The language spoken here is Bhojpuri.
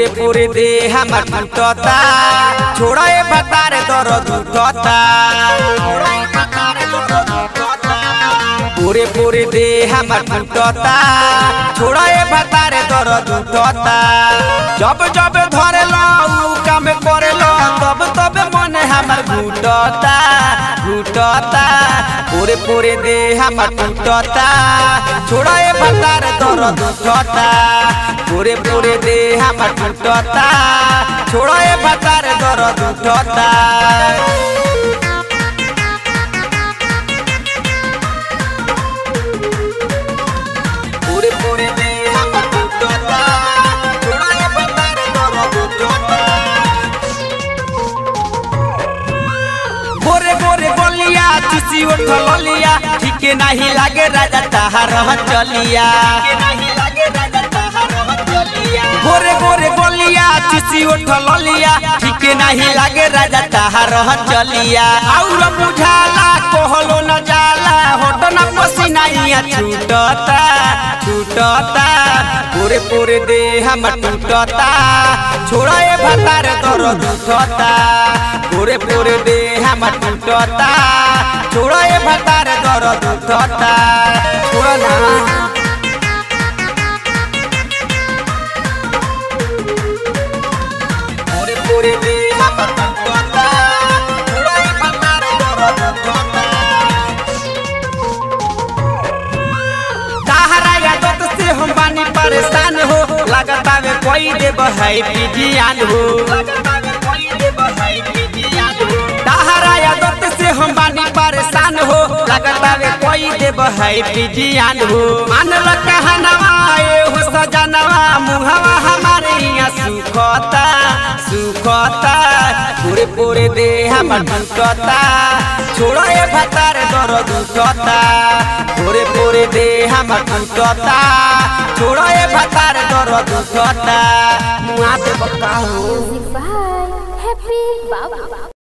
पूरे पूरे देह हमर टूटता छोड़ा ए बतारे दर्द उठता पूरे पूरे देह हमर टूटता छोड़ा ए बतारे दर्द उठता जब जब धरे लो काम करे लो तब तब मन हमर घुटता घुटता पूरे पूरे देह हमर टूटता छोड़ा ए बतारे दर्द उठता पूरे पूरे देह हमर टूटता छोड़ा ए बतारे दर्द उठता पूरे पूरे देह हमर टूटता छोड़ा ए बतारे दर्द उठता गोरे गोरे गोलिया चुसी उठल लिया ठीक नहीं लागे राजा तहार चलिया गोरे गोरे गोलिया चुसी उठल लिया ठीक नहीं लागे राजा तहार चलिया और बुझाला कहलो न जाला होट न पसीना छूटता छूटता पूरे पूरे देह हमर टूटता छोड़ा ए भतार दर्द उठता पूरे पूरे देह हमर टूटता छोड़ा ए भतार दर्द उठता छोड़ा ना पूरे देह हमर टूटता छोड़ा ए भतार दर्द उठता ताहरा यादत से हम बानी परेशान हो लगता वे कोई देव है पिजियान हो ताहरा यादत से हम बानी परेशान हो लगता वे कोई देव है पिजियान हो मानल कहनवा ए हो सजनवा मुहवा हमारे यहाँ सुखता सुखता पूरे पूरे देह हमर टूटता छोड़ा ए भतार दर्द उठता पूरे पूरे देह हमर टूटता छोड़ा ए भतार दर्द उठता मुआ पे बका हो Music by Happy Baba।